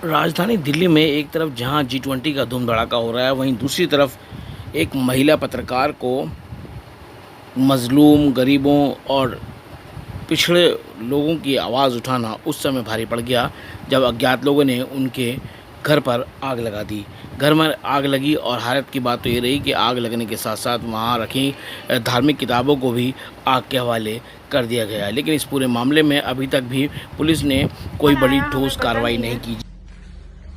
राजधानी दिल्ली में एक तरफ जहां G20 का धूम धड़ाका हो रहा है, वहीं दूसरी तरफ एक महिला पत्रकार को मजलूम, गरीबों और पिछड़े लोगों की आवाज़ उठाना उस समय भारी पड़ गया जब अज्ञात लोगों ने उनके घर पर आग लगा दी। घर में आग लगी और हालत की बात तो ये रही कि आग लगने के साथ साथ वहाँ रखी धार्मिक किताबों को भी आग के हवाले कर दिया गया। लेकिन इस पूरे मामले में अभी तक भी पुलिस ने कोई बड़ी ठोस कार्रवाई नहीं की।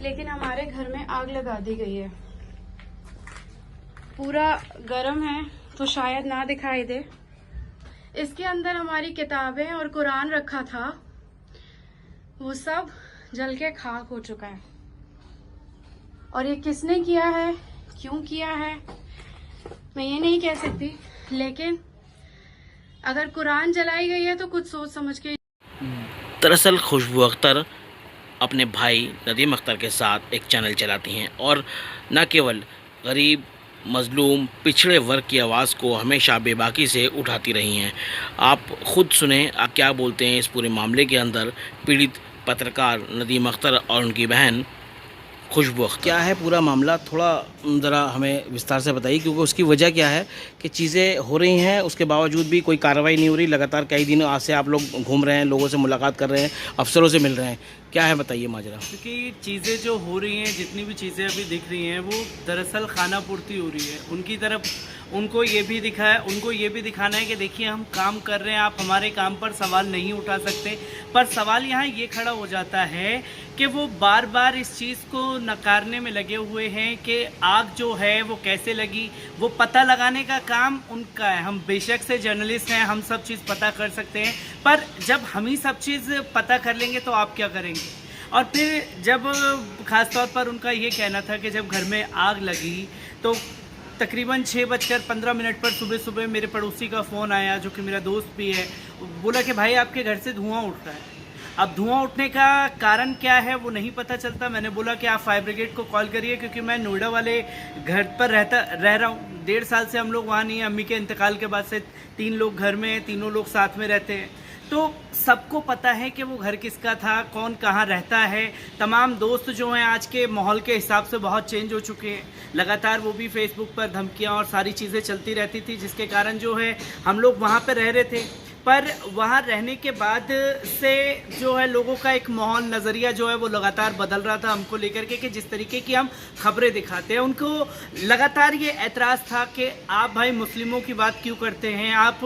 लेकिन हमारे घर में आग लगा दी गई है। पूरा गर्म है तो शायद ना दिखाई दे। इसके अंदर हमारी किताबें और कुरान रखा था, वो सब जल के खाक हो चुका है। और ये किसने किया है, क्यों किया है, मैं ये नहीं कह सकती, लेकिन अगर कुरान जलाई गई है तो कुछ सोच समझ के। दरअसल खुशबू अख्तर अपने भाई नदीम अख्तर के साथ एक चैनल चलाती हैं और न केवल गरीब, मजलूम, पिछड़े वर्ग की आवाज़ को हमेशा बेबाकी से उठाती रही हैं। आप खुद सुने क्या बोलते हैं इस पूरे मामले के अंदर पीड़ित पत्रकार नदीम अख्तर और उनकी बहन खुशबू अख्तर। क्या है पूरा मामला, थोड़ा ज़रा हमें विस्तार से बताइए, क्योंकि उसकी वजह क्या है कि चीज़ें हो रही हैं उसके बावजूद भी कोई कार्रवाई नहीं हो रही। लगातार कई दिनों आज से आप लोग घूम रहे हैं, लोगों से मुलाकात कर रहे हैं, अफसरों से मिल रहे हैं, क्या है बताइए माजरा। क्योंकि चीज़ें जो हो रही हैं, जितनी भी चीज़ें अभी दिख रही हैं, वो दरअसल खाना पूर्ति हो रही है। उनकी तरफ उनको ये भी दिखाना है कि देखिए हम काम कर रहे हैं, आप हमारे काम पर सवाल नहीं उठा सकते। पर सवाल यहाँ ये खड़ा हो जाता है कि वो बार बार इस चीज़ को नकारने में लगे हुए हैं कि आग जो है वो कैसे लगी, वो पता लगाने का काम उनका है। हम बेशक से जर्नलिस्ट हैं, हम सब चीज़ पता कर सकते हैं, पर जब हम ही सब चीज़ पता कर लेंगे तो आप क्या करेंगे। और फिर जब ख़ास तौर पर उनका ये कहना था कि जब घर में आग लगी तो तकरीबन 6:15 पर सुबह मेरे पड़ोसी का फ़ोन आया, जो कि मेरा दोस्त भी है। बोला कि भाई आपके घर से धुआं उठ रहा है। अब धुआं उठने का कारण क्या है वो नहीं पता चलता। मैंने बोला कि आप फायर ब्रिगेड को कॉल करिए, क्योंकि मैं नोएडा वाले घर पर रह रहा हूँ। 1.5 साल से हम लोग वहाँ नहीं हैं। अम्मी के इंतकाल के बाद से 3 लोग घर में हैं, तीनों लोग साथ में रहते हैं, तो सबको पता है कि वो घर किसका था, कौन कहाँ रहता है। तमाम दोस्त जो हैं आज के माहौल के हिसाब से बहुत चेंज हो चुके हैं। लगातार वो भी फेसबुक पर धमकियाँ और सारी चीज़ें चलती रहती थी, जिसके कारण जो है हम लोग वहाँ पर रह रहे थे। पर वहाँ रहने के बाद से जो है लोगों का एक माहौल, नज़रिया जो है वो लगातार बदल रहा था हमको लेकर के, कि जिस तरीके की हम खबरें दिखाते हैं। उनको लगातार ये ऐतराज़ था कि आप भाई मुस्लिमों की बात क्यों करते हैं, आप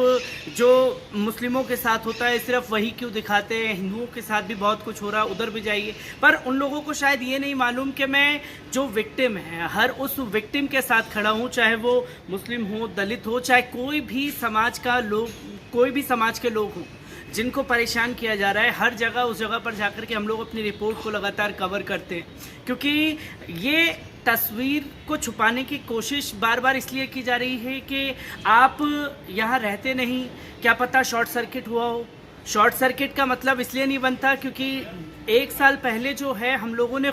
जो मुस्लिमों के साथ होता है सिर्फ वही क्यों दिखाते हैं, हिंदुओं के साथ भी बहुत कुछ हो रहा है, उधर भी जाइए। पर उन लोगों को शायद ये नहीं मालूम कि मैं जो विक्टिम है, हर उस विक्टिम के साथ खड़ा हूँ, चाहे वो मुस्लिम हो, दलित हो, चाहे कोई भी समाज के लोग हों जिनको परेशान किया जा रहा है। हर जगह उस जगह पर जाकर के हम लोग अपनी रिपोर्ट को लगातार कवर करते हैं, क्योंकि ये तस्वीर को छुपाने की कोशिश बार बार इसलिए की जा रही है कि आप यहाँ रहते नहीं, क्या पता शॉर्ट सर्किट हुआ हो। शॉर्ट सर्किट का मतलब इसलिए नहीं बनता क्योंकि 1 साल पहले जो है हम लोगों ने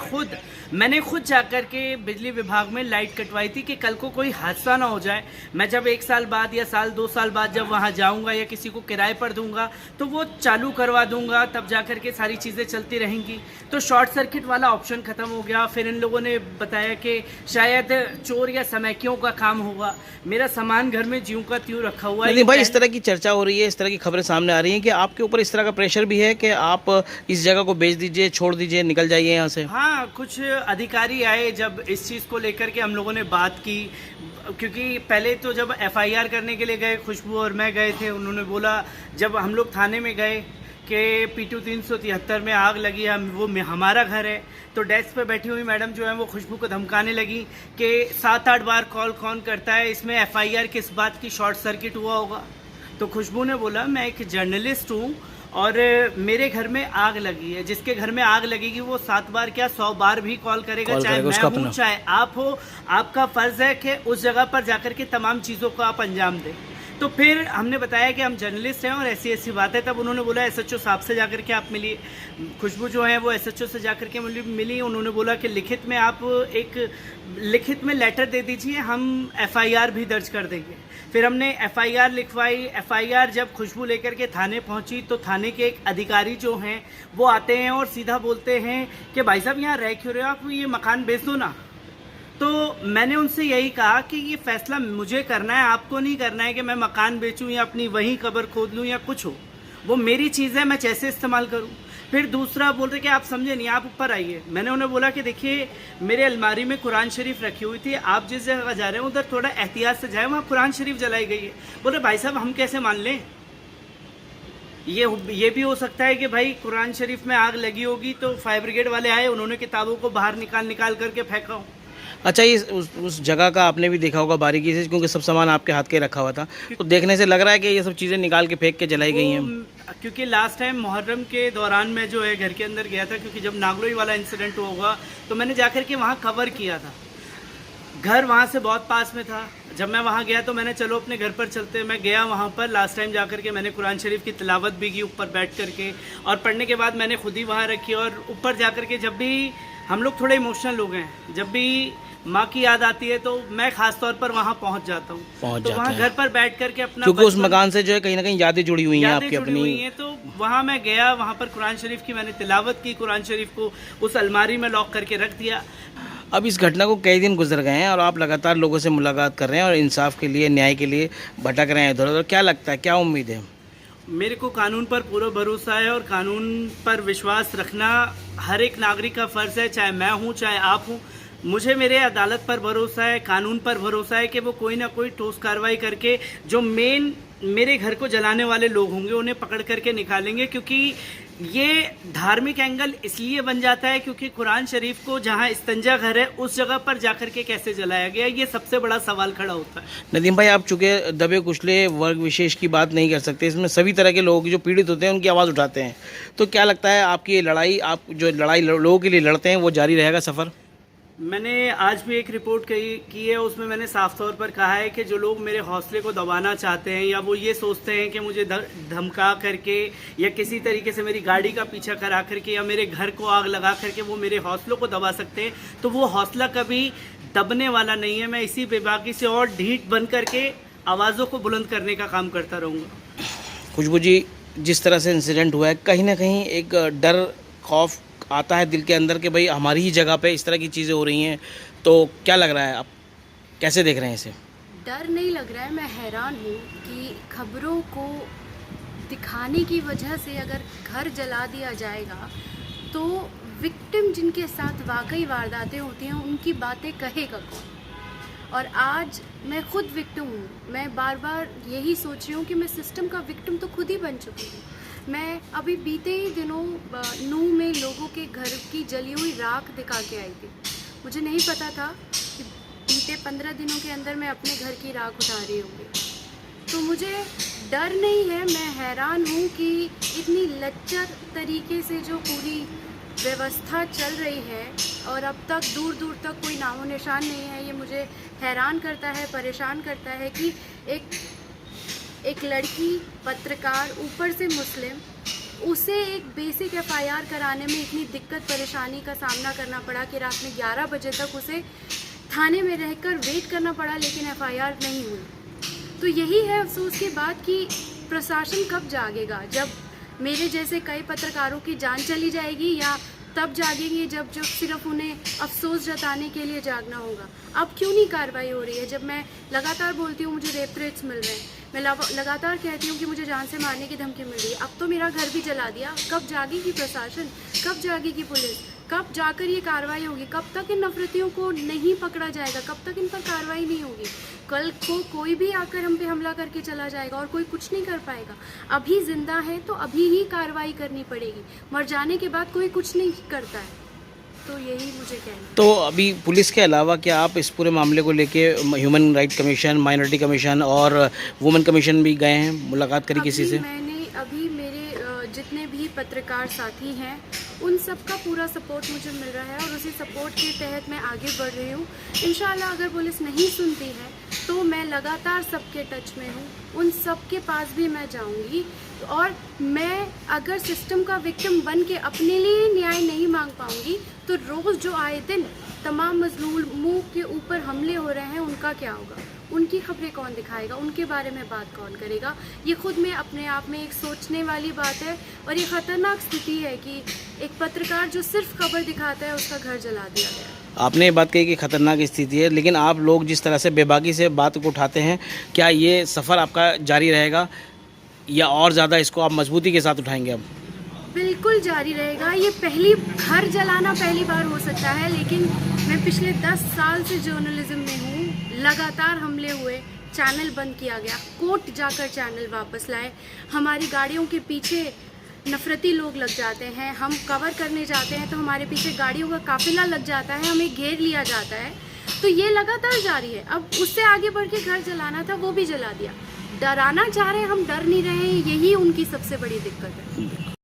मैंने खुद जाकर के बिजली विभाग में लाइट कटवाई थी कि कल को कोई हादसा ना हो जाए। मैं जब 1 साल बाद या 2 साल बाद जब वहाँ जाऊँगा या किसी को किराए पर दूंगा तो वो चालू करवा दूंगा, तब जाकर के सारी चीज़ें चलती रहेंगी। तो शॉर्ट सर्किट वाला ऑप्शन ख़त्म हो गया। फिर इन लोगों ने बताया कि शायद चोर या समैकियों का काम होगा। मेरा सामान घर में ज्यों का त्यों रखा हुआ है। नहीं भाई, इस तरह की चर्चा हो रही है, इस तरह की खबरें सामने आ रही हैं कि आपके ऊपर इस तरह का प्रेशर भी है कि आप इस जगह को बेच दीजिए, छोड़ दीजिए, निकल जाइए यहाँ से। हाँ, कुछ अधिकारी आए, जब इस चीज़ को लेकर के हम लोगों ने बात की, क्योंकि पहले तो जब एफआईआर करने के लिए गए, खुशबू और मैं गए थे, उन्होंने बोला, जब हम लोग थाने में गए कि P2 373 में आग लगी है, वो हमारा घर है, तो डेस्क पे बैठी हुई मैडम जो है वो खुशबू को धमकाने लगी कि 7-8 बार कॉल कौन करता है, इसमें एफआईआर किस बात की, शॉर्ट सर्किट हुआ होगा। तो खुशबू ने बोला मैं एक जर्नलिस्ट हूँ और मेरे घर में आग लगी है। जिसके घर में आग लगेगी वो 7 बार क्या 100 बार भी कॉल करेगा, चाहे मैं हूँ चाहे आप हो। आपका फ़र्ज़ है कि उस जगह पर जाकर के तमाम चीज़ों को आप अंजाम दें। तो फिर हमने बताया कि हम जर्नलिस्ट हैं और ऐसी बात है। तब उन्होंने बोला एसएचओ साहब से जाकर के आप मिलिए। खुशबू जो है वो एसएचओ से जाकर के मिली। उन्होंने बोला कि लिखित में लेटर दे दीजिए, हम एफआईआर भी दर्ज कर देंगे। फिर हमने एफआईआर लिखवाई। एफआईआर जब खुशबू लेकर के थाने पहुंची तो थाने के एक अधिकारी जो हैं वो आते हैं और सीधा बोलते हैं कि भाई साहब यहाँ रह क्यों रहे हो, आप ये मकान बेच दो ना। तो मैंने उनसे यही कहा कि ये फैसला मुझे करना है, आपको नहीं करना है कि मैं मकान बेचूं या अपनी वहीं कब्र खोद लूं या कुछ हो। वो मेरी चीज़ है, मैं कैसे इस्तेमाल करूं। फिर दूसरा बोल रहे कि आप समझे नहीं, आप ऊपर आइए। मैंने उन्हें बोला कि देखिए मेरे अलमारी में कुरान शरीफ रखी हुई थी, आप जिस जगह जा रहे हैं उधर थोड़ा एहतियात से जाए, वहाँ कुरान शरीफ जलाई गई है। बोले भाई साहब हम कैसे मान लें, ये भी हो सकता है कि भाई कुरान शरीफ में आग लगी होगी तो फायर ब्रिगेड वाले आए, उन्होंने किताबों को बाहर निकाल करके फेंका हो। अच्छा, ये उस जगह का आपने भी देखा होगा बारीकी से, क्योंकि सब सामान आपके हाथ के रखा हुआ था, तो देखने से लग रहा है कि ये सब चीज़ें निकाल के फेंक के जलाई गई हैं। क्योंकि लास्ट टाइम मुहर्रम के दौरान मैं जो है घर के अंदर गया था, क्योंकि जब नागलोई वाला इंसिडेंट होगा तो मैंने जाकर के वहाँ कवर किया था। घर वहाँ से बहुत पास में था। जब मैं वहाँ गया तो मैंने चलो अपने घर पर चलते, मैं गया वहाँ पर। लास्ट टाइम जाकर के मैंने कुरान शरीफ की तिलावत भी की ऊपर बैठ करके, और पढ़ने के बाद मैंने खुद ही वहाँ रखी। और ऊपर जाकर के जब भी हम लोग थोड़े इमोशनल लोग हैं, जब भी माँ की याद आती है तो मैं खास तौर पर वहाँ पहुँच जाता हूँ। तो वहाँ घर पर बैठ करके अपना, क्योंकि उस मकान से जो है कहीं ना कहीं यादें जुड़ी हुई हैं आपकी अपनी। तो वहाँ मैं गया, वहाँ पर कुरान शरीफ की मैंने तिलावत की, कुरान शरीफ को उस अलमारी में लॉक करके रख दिया। अब इस घटना को कई दिन गुजर गए हैं और आप लगातार लोगों से मुलाकात कर रहे हैं और इंसाफ के लिए, न्याय के लिए भटक रहे हैं इधर उधर। क्या लगता है, क्या उम्मीद है? मेरे को कानून पर पूरा भरोसा है और कानून पर विश्वास रखना हर एक नागरिक का फ़र्ज़ है, चाहे मैं हूँ चाहे आप हूँ। मुझे मेरे अदालत पर भरोसा है, कानून पर भरोसा है कि वो कोई ना कोई ठोस कार्रवाई करके जो मेरे घर को जलाने वाले लोग होंगे उन्हें पकड़ करके निकालेंगे। क्योंकि ये धार्मिक एंगल इसलिए बन जाता है क्योंकि कुरान शरीफ को जहाँ इस्तंजा घर है उस जगह पर जाकर के कैसे जलाया गया, ये सबसे बड़ा सवाल खड़ा होता है। नदीम भाई, आप चूँकि दबे कुचले वर्ग विशेष की बात नहीं कर सकते, इसमें सभी तरह के लोग जो पीड़ित होते हैं उनकी आवाज़ उठाते हैं, तो क्या लगता है आपकी ये लड़ाई, आप जो लड़ाई लोगों के लिए लड़ते हैं, वो जारी रहेगा सफ़र? मैंने आज भी एक रिपोर्ट की है, उसमें मैंने साफ तौर पर कहा है कि जो लोग मेरे हौसले को दबाना चाहते हैं या वो ये सोचते हैं कि मुझे धमका करके या किसी तरीके से मेरी गाड़ी का पीछा करा करके या मेरे घर को आग लगा करके वो मेरे हौसलों को दबा सकते हैं, तो वो हौसला कभी दबने वाला नहीं है। मैं इसी बेबाकी से और ढीठ बन करके आवाज़ों को बुलंद करने का काम करता रहूँगा। खुशबू जी, जिस तरह से इंसिडेंट हुआ है, कहीं ना कहीं एक डर, खौफ आता है दिल के अंदर कि भाई हमारी ही जगह पे इस तरह की चीज़ें हो रही हैं, तो क्या लग रहा है, आप कैसे देख रहे हैं इसे? डर नहीं लग रहा है, मैं हैरान हूँ कि खबरों को दिखाने की वजह से अगर घर जला दिया जाएगा तो विक्टिम जिनके साथ वाकई वारदातें होती हैं उनकी बातें कहेगा कौन। और आज मैं खुद विक्टिम हूँ, मैं बार बार यही सोच रही हूँ कि मैं सिस्टम का विक्टिम तो खुद ही बन चुकी हूँ। मैं अभी बीते ही दिनों नूह में लोगों के घर की जली हुई राख दिखा के आई थी। मुझे नहीं पता था कि बीते 15 दिनों के अंदर मैं अपने घर की राख उठा रही होंगी। तो मुझे डर नहीं है, मैं हैरान हूँ कि इतनी लच्चर तरीके से जो पूरी व्यवस्था चल रही है और अब तक दूर दूर तक कोई नामो निशान नहीं है। ये मुझे हैरान करता है, परेशान करता है कि एक लड़की पत्रकार, ऊपर से मुस्लिम, उसे एक बेसिक एफआईआर कराने में इतनी दिक्कत परेशानी का सामना करना पड़ा कि रात में 11 बजे तक उसे थाने में रहकर वेट करना पड़ा, लेकिन एफआईआर नहीं हुई। तो यही है अफसोस की बात कि प्रशासन कब जागेगा, जब मेरे जैसे कई पत्रकारों की जान चली जाएगी, या तब जागेंगे जब सिर्फ उन्हें अफसोस जताने के लिए जागना होगा। अब क्यों नहीं कार्रवाई हो रही है? जब मैं लगातार बोलती हूँ मुझे रेप थ्रेट्स मिल रहे हैं, मैं लगातार कहती हूँ कि मुझे जान से मारने की धमकी मिल रही है, अब तो मेरा घर भी जला दिया। कब जागेगी प्रशासन, कब जागेगी पुलिस, कब जाकर ये कार्रवाई होगी? कब तक इन नफरतियों को नहीं पकड़ा जाएगा, कब तक इन पर कार्रवाई नहीं होगी? कल को कोई भी आकर हम पे हमला करके चला जाएगा और कोई कुछ नहीं कर पाएगा। अभी जिंदा है तो अभी ही कार्रवाई करनी पड़ेगी, मर जाने के बाद कोई कुछ नहीं करता है। तो यही मुझे कहना है। तो अभी पुलिस के अलावा क्या आप इस पूरे मामले को लेके human right commission, minority commission और वुमेन कमीशन भी गए हैं, मुलाकात करी किसी से? अभी मेरे जितने भी पत्रकार साथी हैं उन सब का पूरा सपोर्ट मुझे मिल रहा है और उसी सपोर्ट के तहत मैं आगे बढ़ रही हूँ। इंशाल्लाह अगर पुलिस नहीं सुनती है तो मैं लगातार सबके टच में हूँ, उन सब के पास भी मैं जाऊँगी। और मैं अगर सिस्टम का विक्टिम बन के अपने लिए न्याय नहीं मांग पाऊँगी तो रोज़ जो आए दिन तमाम मजलूमों के ऊपर हमले हो रहे हैं, उनका क्या होगा? उनकी खबरें कौन दिखाएगा? उनके बारे में बात कौन करेगा? ये खुद में अपने आप में एक सोचने वाली बात है और ये ख़तरनाक स्थिति है कि एक पत्रकार जो सिर्फ खबर दिखाता है उसका घर जला दिया गया है। आपने ये बात कही कि खतरनाक स्थिति है, लेकिन आप लोग जिस तरह से बेबाकी से बात को उठाते हैं, क्या ये सफ़र आपका जारी रहेगा या और ज़्यादा इसको आप मजबूती के साथ उठाएंगे? अब बिल्कुल जारी रहेगा। ये घर जलाना पहली बार हो सकता है, लेकिन मैं पिछले 10 साल से जर्नलिज्म में हूँ। लगातार हमले हुए, चैनल बंद किया गया, कोर्ट जाकर चैनल वापस लाए, हमारी गाड़ियों के पीछे नफरती लोग लग जाते हैं, हम कवर करने जाते हैं तो हमारे पीछे गाड़ियों का काफिला लग जाता है, हमें घेर लिया जाता है। तो ये लगातार जारी है। अब उससे आगे बढ़ के घर जलाना था, वो भी जला दिया। डराना चाह रहे हैं, हम डर नहीं रहे हैं, यही उनकी सबसे बड़ी दिक्कत है।